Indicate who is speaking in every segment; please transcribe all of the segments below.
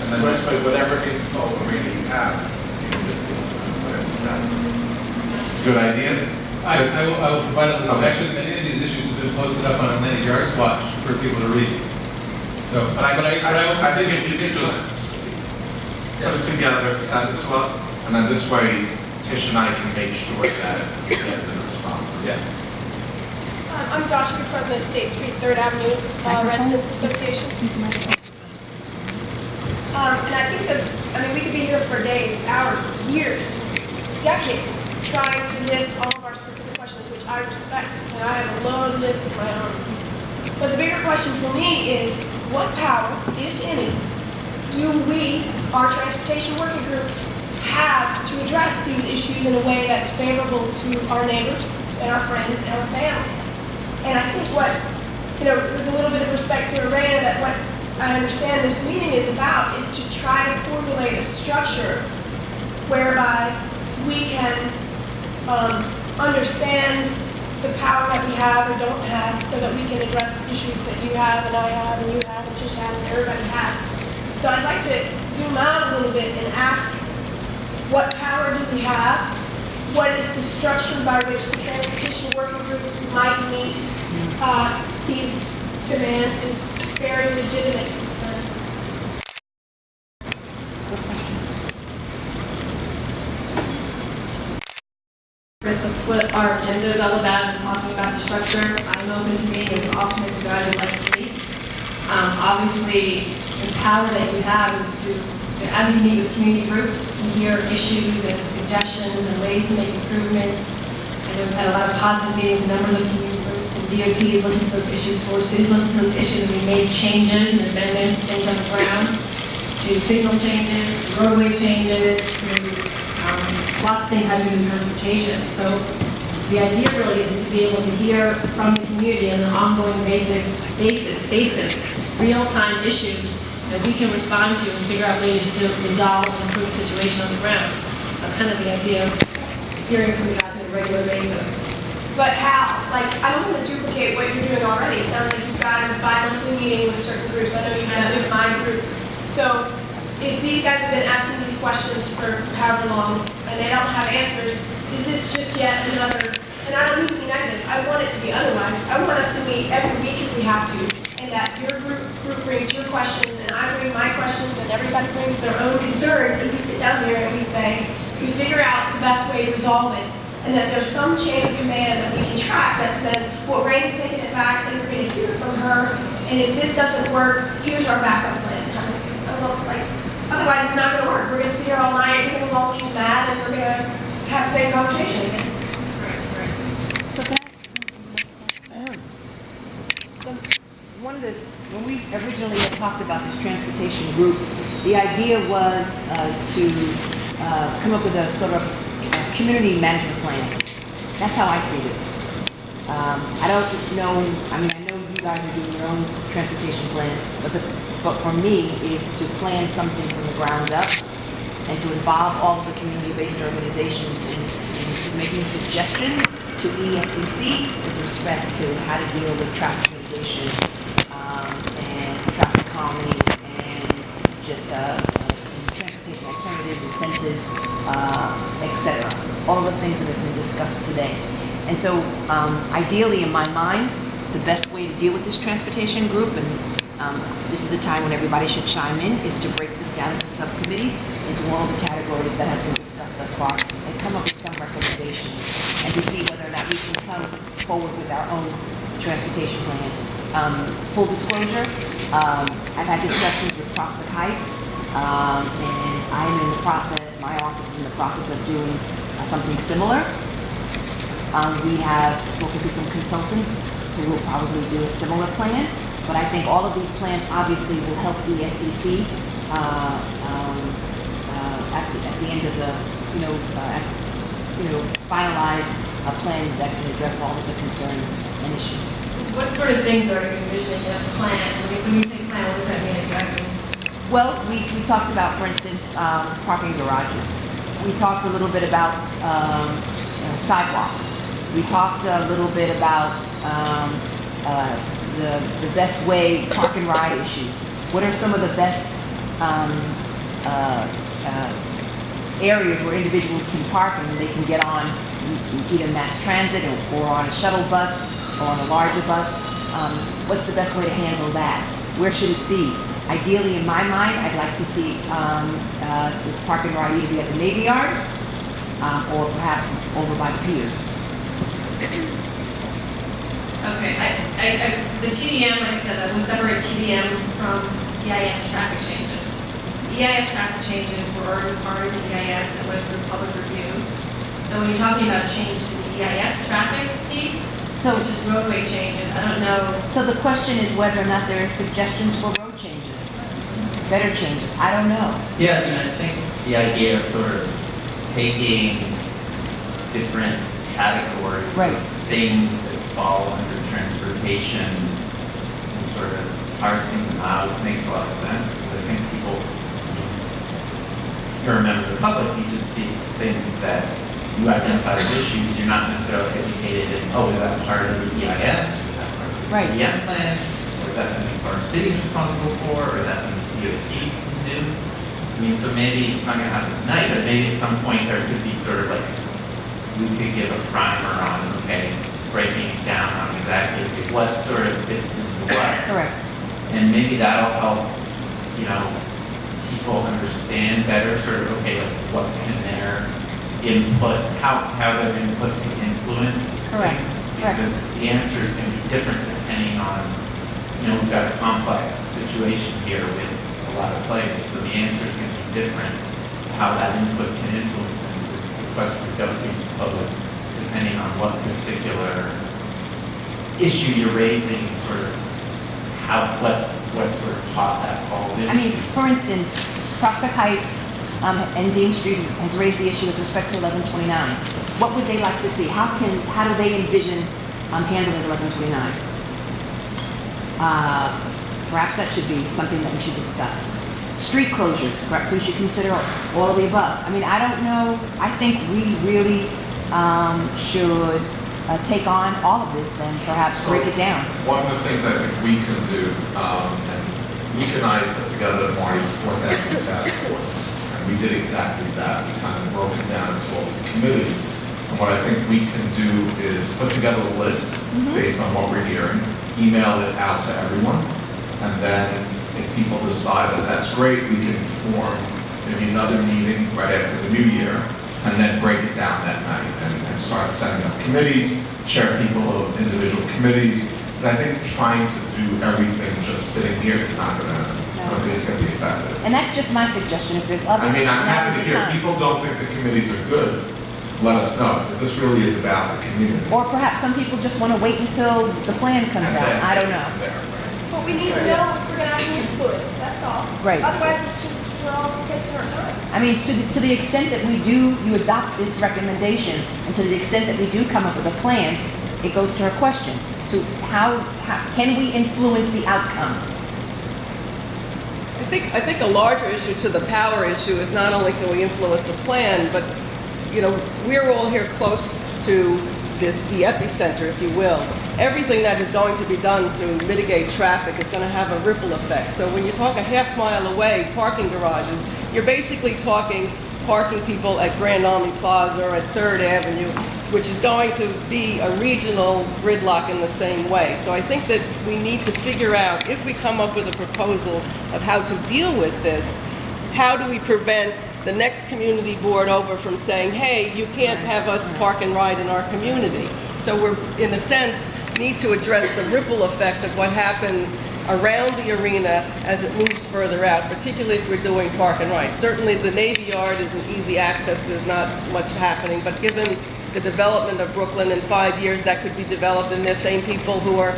Speaker 1: And then this way, whatever info Arana you have, you can just give it to them, whatever you have. Good idea?
Speaker 2: I will provide a list.
Speaker 1: Okay.
Speaker 2: Actually, many of these issues have been posted up on Atlantic Yards Watch for people to read. So,
Speaker 1: But I think if you
Speaker 2: continue
Speaker 1: could
Speaker 2: to
Speaker 1: just put it together, send it to us, and then this way, Tish and I can make sure that we get the responses.
Speaker 2: Yeah.
Speaker 3: I'm Joshua from the State Street 3rd Avenue Residents Association. And I think that, we could be here for days, hours, years, decades, trying to list all of our specific questions, which I respect, and I have a long list of my own. But the bigger question for me is, what power, if any, do we, our transportation working group, have to address these issues in a way that's favorable to our neighbors and our friends and our families? And I think what, with a little bit of respect to Arana, that what I understand this meeting is about is to try to formulate a structure whereby we can understand the power that we have or don't have so that we can address issues that you have and I have and you have and Tish has and everybody has. So I'd like to zoom out a little bit and ask, what power do we have? What is the structure by which the transportation working group might meet these demands and very legitimate concerns?
Speaker 4: Of what our agenda is all about is talking about the structure. I'm open to meeting as often as you guys would like to meet. Obviously, the power that you have is to, as you meet with community groups, you hear issues and suggestions and ways to make improvements. And we've had a lot of positive meetings with members of community groups, and DOTs listen to those issues, Forrest cities listen to those issues, and we made changes and amendments, things on the ground, to signal changes, to roadway changes, to lots of things have to do with transportation. So the idea really is to be able to hear from the community on an ongoing basis, real-time issues that we can respond to and figure out ways to resolve and improve the situation on the ground. That's kind of the idea of hearing from you guys on a regular basis.
Speaker 3: But how? I don't want to duplicate what you're doing already. It sounds like you've got a bi-monthly meeting with certain groups. I know you've got with my group. So if these guys have been asking these questions for however long and they don't have answers, is this just yet another, and I don't mean to be negative, I want it to be otherwise. I want us to meet every week if we have to, and that your group brings your questions and I bring my questions and everybody brings their own concerns, and we sit down here and we figure out the best way to resolve it, and that there's some chain of command that we can track that says, well, Raina's taking it back and we're going to hear from her, and if this doesn't work, here's our backup plan kind of thing. I don't know, otherwise, it's not going to work. We're going to sit here all night, we're going to all leave mad, and we're going to have the same conversation again.
Speaker 4: Right.
Speaker 5: So when we originally had talked about this transportation group, the idea was to come up with a sort of community management plan. That's how I see this. I don't know, I know you guys are doing your own transportation plan, but for me is to plan something from the ground up and to involve all of the community-based organizations in making suggestions to ESDC with respect to how to deal with traffic mitigation and traffic calming and just transportation alternatives, incentives, etc. All of the things that have been discussed today. And so ideally in my mind, the best way to deal with this transportation group, and this is the time when everybody should chime in, is to break this down into subcommittees, into all of the categories that have been discussed thus far, and come up with some recommendations, and to see whether or not we can come forward with our own transportation plan. Full disclosure, I've had discussions with Prospect Heights, and I'm in the process, my office is in the process of doing something similar. We have spoken to some consultants who will probably do a similar plan. But I think all of these plans obviously will help the ESDC at the end of the, finalize a plan that can address all of the concerns and issues.
Speaker 4: What sort of things are you envisioning in a plan? When you say plan, what does that mean exactly?
Speaker 5: Well, we talked about, for instance, parking garages. We talked a little bit about sidewalks. We talked a little bit about the best way park and ride issues. What are some of the best um, uh, areas where individuals can park and they can get on either mass transit or on a shuttle bus or on a larger bus. What's the best way to handle that? Where should it be? Ideally, in my mind, I'd like to see this park and ride either be at the Navy Yard or perhaps over by the piers.
Speaker 4: Okay, the TDM, like I said, I will separate TDM from EIS traffic changes. EIS traffic changes were already part of the EIS that went through public review. So when you're talking about change to the EIS traffic piece,
Speaker 5: So
Speaker 4: which is roadway changes, I don't know.
Speaker 5: So the question is whether or not there are suggestions for road changes, better changes. I don't know.
Speaker 6: Yeah, I mean, I think the idea of sort of taking different categories
Speaker 5: Right.
Speaker 6: of things that fall under transportation and sort of parsing them out makes a lot of sense, because I think people, you're a member of the public, you just see things that you identify as issues, you're not necessarily educated in, oh, is that part of the EIS? Or is that part of the
Speaker 5: Right.
Speaker 6: EM plan? Or is that something Forrest City is responsible for? Or is that something DOT can do? I mean, so maybe it's not gonna happen tonight, but maybe at some point there could be sort of like, we could give a primer on, okay, breaking it down on exactly what sort of fits into what.
Speaker 5: Correct.
Speaker 6: And maybe that'll help, you know, people understand better sort of, okay, like what can their input, how their input can influence
Speaker 5: Correct.
Speaker 6: things.
Speaker 5: Correct.
Speaker 6: Because the answers can be different depending on, you know, we've got a complex situation here with a lot of players, so the answers can be different, how that input can influence them. The question that would be posed depending on what particular issue you're raising, sort of what sort of pot that falls into.
Speaker 5: I mean, for instance, Prospect Heights and Dean Street has raised the issue with respect to 1129. What would they like to see? How do they envision handling 1129? Perhaps that should be something that we should discuss. Street closures, perhaps we should consider all of the above. I mean, I don't know. I think we really should take on all of this and perhaps break it down.
Speaker 1: One of the things I think we can do, and Luke and I put together Marty's Fourth Avenue Task Force, and we did exactly that. We kind of broke it down into all these committees. And what I think we can do is put together a list based on what we're hearing, email it out to everyone, and then if people decide that that's great, we can form maybe another meeting right after the new year, and then break it down that night and start setting up committees, chair people of individual committees. Because I think trying to do everything just sitting here is not gonna, I don't think it's gonna be effective.
Speaker 5: And that's just my suggestion. If there's others,
Speaker 1: I mean, I'm
Speaker 5: now
Speaker 1: happy
Speaker 5: is
Speaker 1: to
Speaker 5: the
Speaker 1: hear,
Speaker 5: time.
Speaker 1: people don't think the committees are good, let us know, because this really is about the community.
Speaker 5: Or perhaps some people just want to wait until the plan comes
Speaker 1: And then
Speaker 5: out. I don't
Speaker 1: take it
Speaker 5: know.
Speaker 1: from there, right?
Speaker 3: But we need to know if we're gonna have any influence, that's all.
Speaker 5: Right.
Speaker 3: Otherwise, it's just, we're all wasting our time.
Speaker 5: I mean, to the extent that you adopt this recommendation, and to the extent that we do come up with a plan, it goes to her question, to how can we influence the outcome?
Speaker 7: I think a larger issue to the power issue is not only can we influence the plan, but, you know, we're all here close to the epicenter, if you will. Everything that is going to be done to mitigate traffic is going to have a ripple effect. So when you talk a half mile away, parking garages, you're basically talking parking people at Grand Army Plaza or at 3rd Avenue, which is going to be a regional gridlock in the same way. So I think that we need to figure out, if we come up with a proposal of how to deal with this, how do we prevent the next community board over from saying, hey, you can't have us park and ride in our community? So we're, in a sense, need to address the ripple effect of what happens around the arena as it moves further out, particularly if we're doing park and ride. Certainly the Navy Yard is an easy access, there's not much happening, but given the development of Brooklyn in 5 years, that could be developed, and the same people who are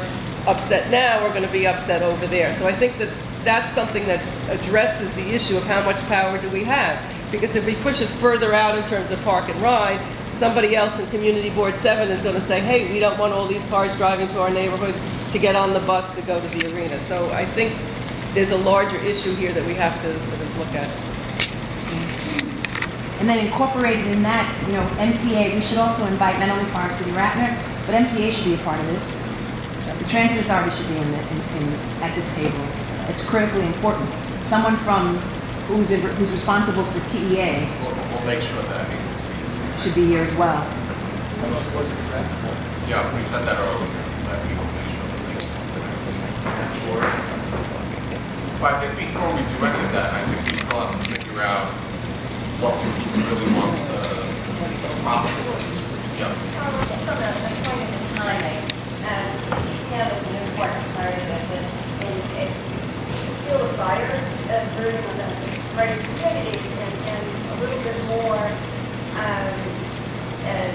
Speaker 7: upset now are going to be upset over there. So I think that that's something that addresses the issue of how much power do we have. Because if we push it further out in terms of park and ride, somebody else in Community Board 7 is going to say, hey, we don't want all these cars driving to our neighborhood to get on the bus to go to the arena. So I think there's a larger issue here that we have to sort of look at.
Speaker 5: And then incorporated in that, you know, MTA, we should also invite not only Forrest City Ratner, but MTA should be a part of this. The Transit Authority should be at this table. It's critically important. someone who's responsible for TEA
Speaker 1: We'll make sure that English means.
Speaker 5: should be here as well.
Speaker 1: Yeah, we said that earlier, that we will make sure that we get to the next meeting. Sure. But I think before we do any of that, I think we still have to figure out what we really wants the process of this group. Yeah.
Speaker 8: Just on the point of the timing, DPM is an important part of this, and it feel the fire burning on the part of the community, and a little bit more, and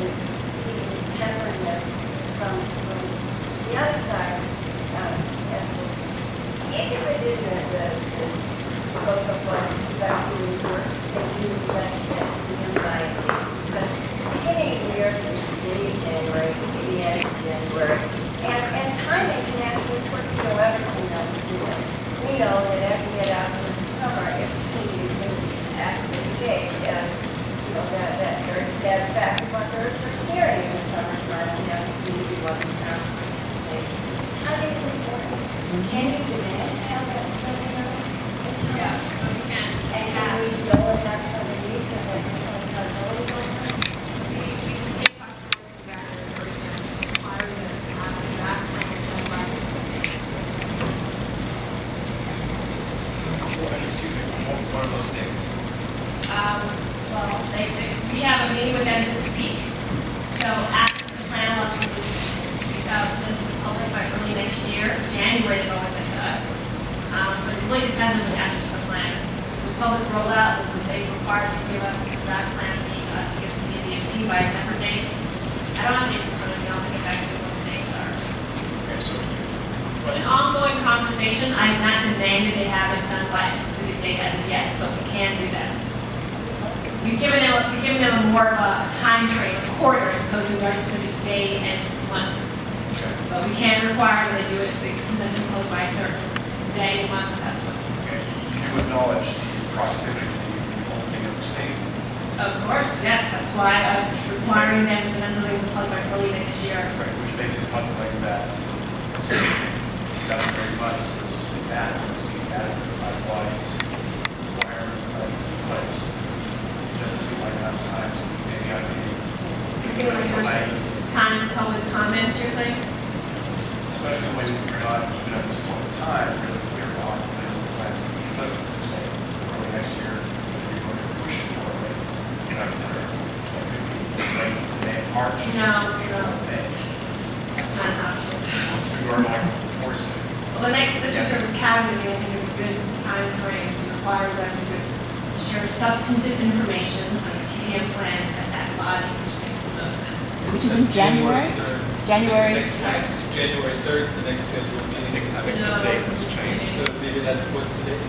Speaker 8: even tempering this from the other side, as it is. Is it within the scope of what you guys do in work, say you guys get the anxiety? Because beginning of the year, beginning of January, the end of January, and timing can actually trick, everything that we do. We know that as we get out into the summer, if the community is going to be actively engaged, as that very sad fact about the first hearing in the summertime, the community wasn't participating. Timing is important. Can you demand to have that study done in time?
Speaker 4: Yeah, we can.
Speaker 8: And can we know that that's going to be so that there's some accountability going on?
Speaker 4: We can take talk to Forrest and Ratner and urge them to require them to have a draft plan done by this meeting.
Speaker 2: Excuse me, one of those things.
Speaker 4: Well, we have a meeting with them this week, so after the plan will be presented to the public by early next year, January, they've always said to us. But it really depends on the aspects of the plan. The public rollout, they require to give us a draft plan, us to give to the DOT by a separate date. I don't have dates in front of me, I'll get back to you what the dates are.
Speaker 2: Okay, so
Speaker 4: It's an ongoing conversation. I have not demanded they have it done by a specific date as of yet, but we can do that. We've given them more of a time frame, a quarter, as opposed to a very specific day and month. But we can require that they do it, they present the public by a certain day and month, that's what's.
Speaker 9: You acknowledge the proximity to the opening of the state.
Speaker 4: Of course, yes, that's why I was requiring them to present something to the public by early next year.
Speaker 9: Which makes it puzzling that 7 or 8 months was adequate by wise requirement in place. It doesn't seem like enough time to maybe I
Speaker 4: You see what I
Speaker 9: delay,
Speaker 4: mean? Time for public comment, you're saying?
Speaker 9: especially when we're not even at this point in time really clear on when the plan doesn't say early next year you're going to push for it. Late May, March.
Speaker 4: No, you're not.
Speaker 9: May.
Speaker 4: That's not an option.
Speaker 9: So you are not forcing it.
Speaker 4: Well, the next fiscal service cabinet meeting, I think, is a good time frame to require them to share substantive information on a TDM plan at that body, which makes the most sense.
Speaker 5: This is in January? January.
Speaker 2: January 3rd is the next scheduled
Speaker 1: I
Speaker 2: meeting.
Speaker 1: think the date was changed.
Speaker 2: So maybe that's, what's the date?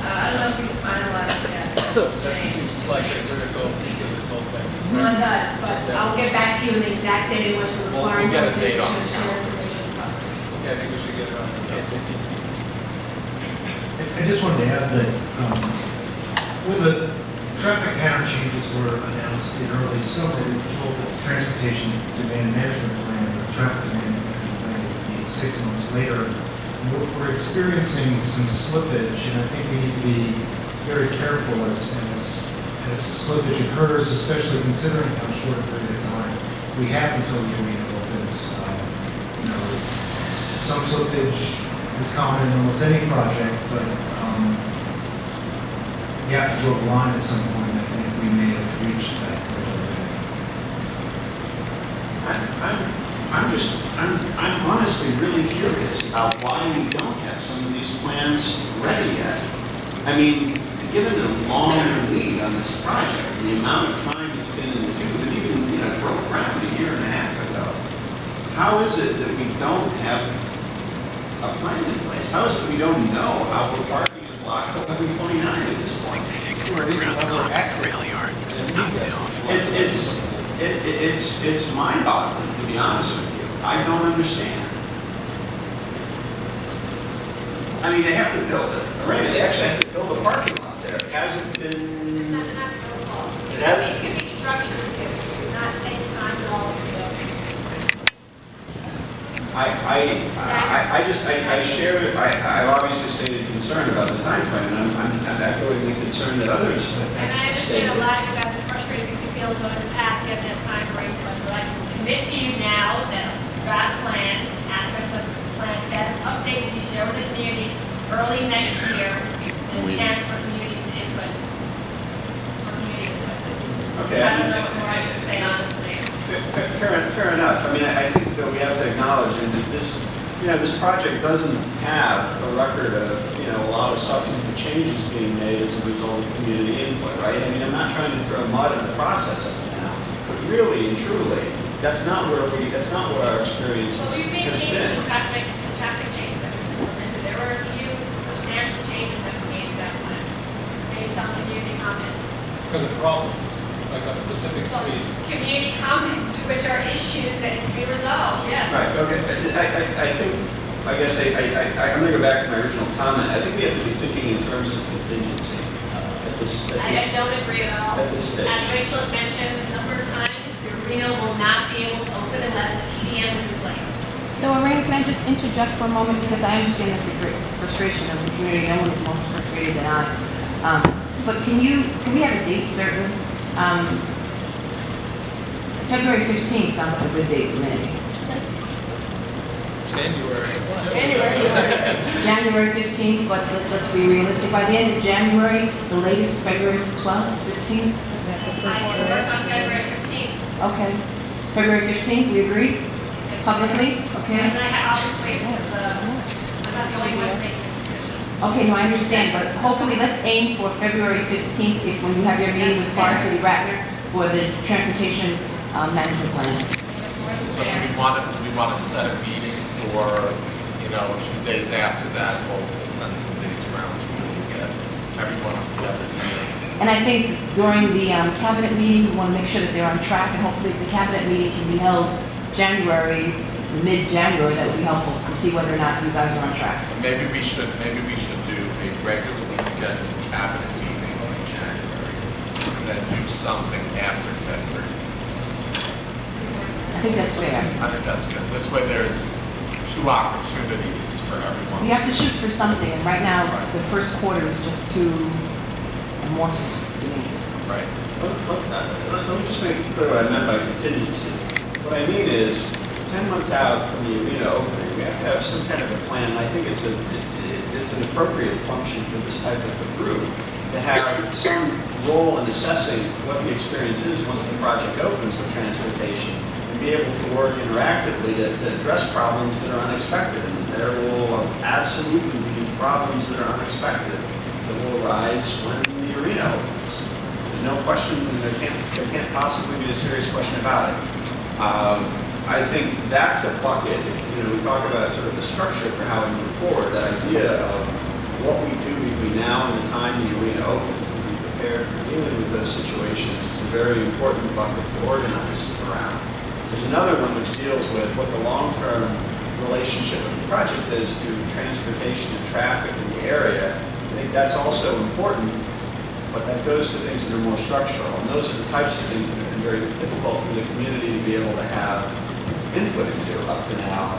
Speaker 4: I don't know if it's finalized yet.
Speaker 2: That seems like a critical piece of this whole thing.
Speaker 4: Well, it does, but I'll get back to you on the exact date in which we're
Speaker 1: We'll
Speaker 4: requiring
Speaker 1: get a
Speaker 4: them
Speaker 1: date on
Speaker 4: to
Speaker 1: the
Speaker 4: share
Speaker 1: calendar.
Speaker 4: information about.
Speaker 2: Yeah, I think we should get it on the ASAP.
Speaker 10: I just wanted to add that when the traffic pattern changes were announced in early summer, we were told that the transportation demand management plan, the traffic demand management plan would be 6 months later. We're experiencing some slippage, and I think we need to be very careful as slippage occurs, especially considering how short a period of time we have until the arena opens. Some slippage is common in almost any project, but you have to draw a line at some point. I think we may have reached that point already.
Speaker 11: I'm honestly really curious about why we don't have some of these plans ready yet. I mean, given the long lead on this project, the amount of time it's been in the tube, and even, broke ground a year and a half ago, how is it that we don't have a plan in place? How is it we don't know how we're parking in block 1129 at this point? It's mind-boggling, to be honest with you. I don't understand. I mean, they have to build it. Right? They actually have to build a parking lot there. It hasn't been.
Speaker 8: It's not protocol. It could be structures, it could not take time at all to build.
Speaker 11: I share, I've obviously stated concern about the timeframe, and I'm echoing the concern that others have
Speaker 12: And I understand
Speaker 11: stated.
Speaker 12: a lot of you guys are frustrated because you feel as though in the past you haven't had time for input, but I can commit to you now that draft plan, aspects of plan status update will be shared with the community early next year, and a chance for community to input.
Speaker 11: Okay.
Speaker 12: I don't know what more I can say honestly.
Speaker 11: Fair enough. I mean, I think that we have to acknowledge, and this, this project doesn't have a record of, a lot of substantive changes being made as a result of community input, right? I mean, I'm not trying to throw mud in the process up to now, but really and truly, that's not what our experience
Speaker 12: Well, we've made
Speaker 11: has
Speaker 12: changes
Speaker 11: been.
Speaker 12: to the traffic changes that were implemented. There were a few substantial changes that were made to that plan based on community comments.
Speaker 2: Because of problems, like on Pacific
Speaker 12: Well,
Speaker 2: Street.
Speaker 12: community comments, which are issues that need to be resolved, yes.
Speaker 11: Right, okay. I'm going to go back to my original comment. I think we have to be thinking in terms of contingency at this
Speaker 12: I don't agree at all.
Speaker 11: at this stage.
Speaker 12: As Rachel had mentioned a number of times, the arena will not be able to open unless the TDM is in place.
Speaker 5: So, Arana, can I just interject for a moment, because I understand the frustration of the community, no one is more frustrated than I. But can we have a date certain? February 15th sounds like a good date to me. January 15th, but let's be realistic. By the end of January, the latest February 12th, 15th?
Speaker 12: I can work on February 15th.
Speaker 5: Okay. February 15th, we agree? Publicly? Okay?
Speaker 12: And obviously, this is I'm not the only one making this decision.
Speaker 5: Okay, no, I understand, but hopefully let's aim for February 15th, when you have your meeting with Forrest City Ratner for the transportation management plan.
Speaker 12: That's more than
Speaker 1: So do
Speaker 12: fair.
Speaker 1: we want to set a meeting for, 2 days after that, we'll send some dates around to really get everyone together to meet.
Speaker 5: And I think during the cabinet meeting, we want to make sure that they're on track, and hopefully if the cabinet meeting can be held January, mid-January, that would be helpful to see whether or not you guys are on track.
Speaker 1: So maybe we should do a regularly scheduled cabinet meeting in January, and then do something after February 15th.
Speaker 5: I think that's fair.
Speaker 1: I think that's good. This way there's 2 opportunities for everyone.
Speaker 5: We have to shoot for something, and right now,
Speaker 1: Right.
Speaker 5: the first quarter is just too amorphous to me.
Speaker 1: Right.
Speaker 11: Let me just make clear what I meant by contingency. What I mean is, 10 months out from the arena opening, we have to have some kind of a plan. I think it's an appropriate function for this type of a group to have some role in assessing what the experience is once the project opens with transportation, and be able to work interactively to address problems that are unexpected. And there will absolutely be problems that are unexpected that will arise when the arena opens. There's no question, there can't possibly be a serious question about it. I think that's a bucket. We talk about sort of the structure for how we move forward, that idea of what we do between now and the time the arena opens to be prepared for dealing with those situations is a very important bucket to organize around. There's another one which deals with what the long-term relationship of the project is to transportation and traffic in the area. I think that's also important, but that goes to things that are more structural. And those are the types of things that have been very difficult for the community to be able to have input into up to now.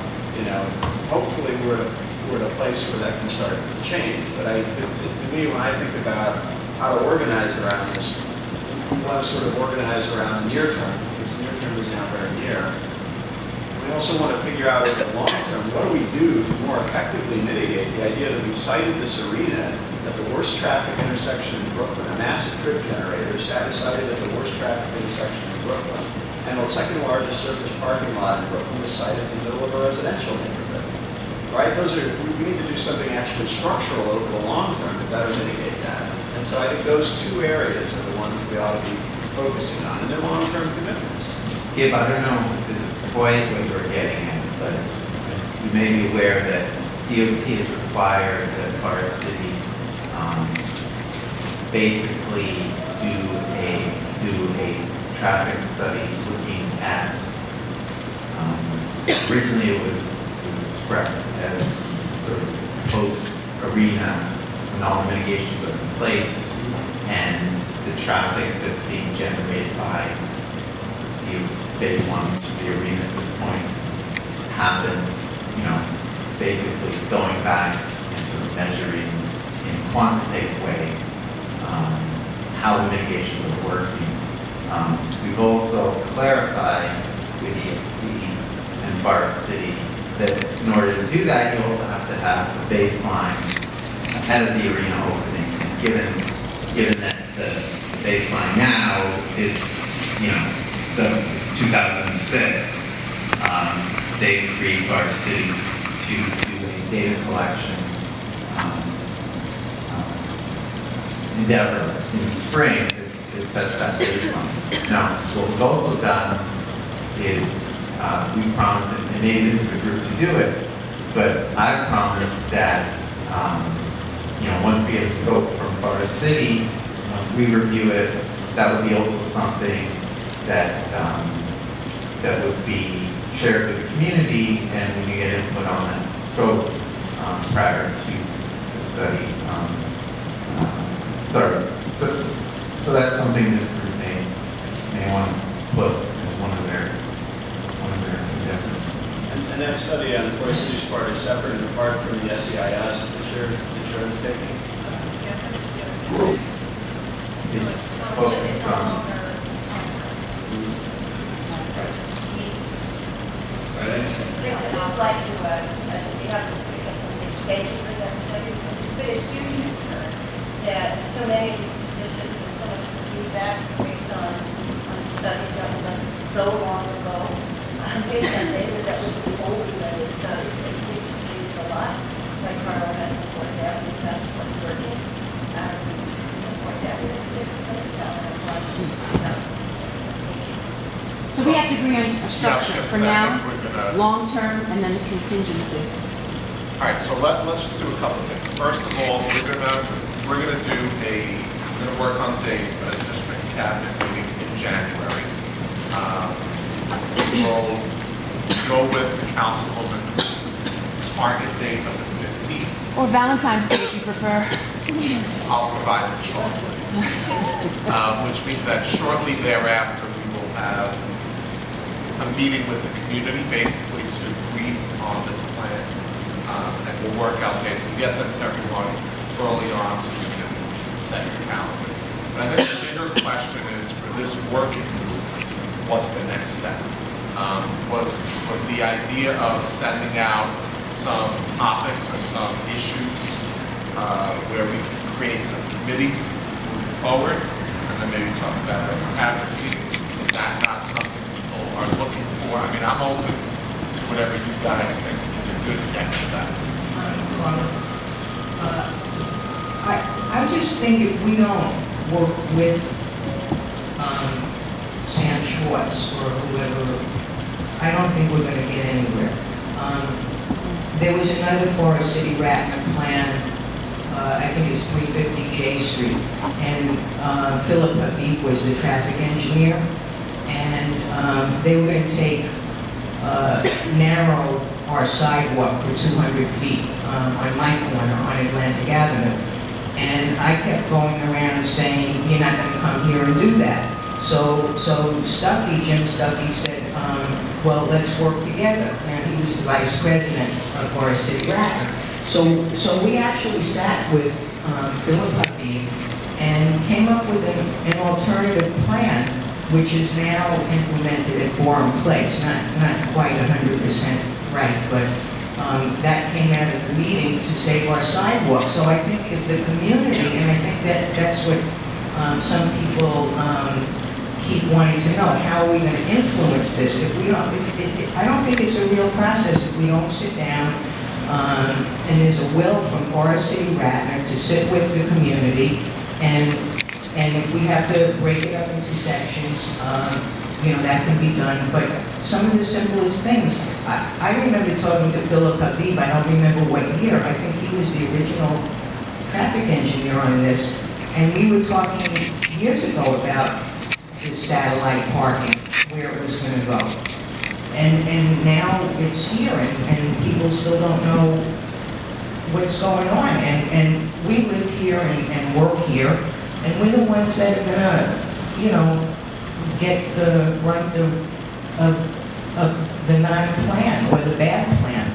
Speaker 11: Hopefully we're at a place where that can start to change. But to me, when I think about how to organize around this, we want to sort of organize around the near term, because the near term is now very near. We also want to figure out over the long term, what do we do to more effectively mitigate the idea that we cited this arena at the worst traffic intersection in Brooklyn, a massive trip generator, cited at the worst traffic intersection in Brooklyn, and the second largest surface parking lot in Brooklyn was cited in the middle of a residential neighborhood. Right? We need to do something actually structural over the long term to better mitigate that. And so I think those 2 areas are the ones we ought to be focusing on, and they're long-term commitments.
Speaker 6: Gabe, I don't know if this is quite what you're getting at, but you may be aware that DOT has required that Forrest City basically do a traffic study looking at, originally it was expressed as sort of post-arena when all the mitigations are in place and the traffic that's being generated by phase 1, which is the arena at this point, happens you know, basically going back and sort of measuring in a quantitative way how the mitigations are working. We've also clarified with ESD and Forrest City that in order to do that, you also have to have a baseline ahead of the arena opening. Given that the baseline now is, you know, 2006, they agreed Forrest City to do a data collection endeavor in the spring that sets that baseline. Now, what we've also done is we promised, and maybe this is a group to do it, but I promised that you know, once we get a scope from Forrest City, once we review it, that would be also something that that would be shared with the community, and when you get input on that scope prior to the study started. So that's something this group may want to put as one of their endeavors.
Speaker 11: And that study on Forrest City's part is separate and apart from the SEIS that you're undertaking?
Speaker 6: It's focused on.
Speaker 8: Lisa, I'd just like to, you have to say thank you for that study, because it's been a huge concern that so many of these decisions and so much of the feedback is based on studies that were done so long ago, based on data that was older than the studies, and things have changed a lot. It's like Carl has to point out and test what's working. Point out there's a different place now than it was in 2006, so thank you.
Speaker 5: So we have to agree on a
Speaker 1: Yeah, I was
Speaker 5: structure
Speaker 1: gonna
Speaker 5: for
Speaker 1: say, I
Speaker 5: now,
Speaker 1: think we're gonna,
Speaker 5: long-term, and then the contingency.
Speaker 1: all right, so let's just do a couple of things. First of all, we're gonna work on dates, but a district cabinet meeting in January. We'll go with the councilwoman's target date of the 15th.
Speaker 5: Or Valentine's Day if you prefer.
Speaker 1: I'll provide the chocolate. Which means that shortly thereafter, we will have a meeting with the community, basically to brief on this plan. And we'll work out dates. We'll get them to everyone early on so you can set your calendars. But I think the bigger question is, for this working group, what's the next step? Was the idea of sending out some topics or some issues where we can create some committees moving forward, and then maybe talk about it at the cabinet meeting? Is that not something people are looking for? I mean, I'm open to whatever you guys think is a good next step.
Speaker 13: I just think if we don't work with Sam Schwartz or whoever, I don't think we're going to get anywhere. There was another Forrest City Ratner plan, I think it's 350 J Street, and Philip Habib was the traffic engineer, and they were going to narrow our sidewalk for 200 feet on my corner on Atlantic Avenue. And I kept going around saying, you're not going to come here and do that. So Jim Stuckey said, well, let's work together. And he was the vice president of Forrest City Ratner. So we actually sat with Philip Habib and came up with an alternative plan, which is now implemented at Borum Place. Not quite 100% right, but that came out of the meeting to save our sidewalk. So I think if the community, and I think that's what some people keep wanting to know, how are we going to influence this? If we don't, I don't think it's a real process if we don't sit down and there's a will from Forrest City Ratner to sit with the community, and if we have to break it up into sections, that can be done. But some of the simplest things, I remember talking to Philip Habib, I don't remember what year, I think he was the original traffic engineer on this, and we were talking years ago about this satellite parking, where it was going to go. And now it's here, and people still don't know what's going on. And we live here and work here, and we're the ones that are gonna, get the brunt of the non-plan or the bad plan.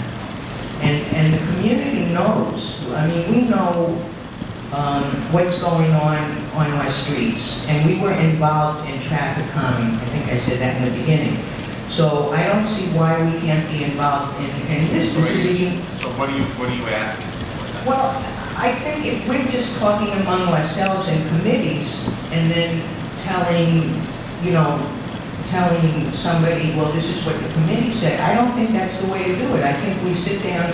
Speaker 13: And the community knows. I mean, we know what's going on our streets, and we were involved in traffic calming. I think I said that in the beginning. So I don't see why we can't be involved in this. This is a
Speaker 1: So what are you asking for?
Speaker 13: well, I think if we're just talking among ourselves in committees and then telling somebody, well, this is what the committee said, I don't think that's the way to do it. I think we sit down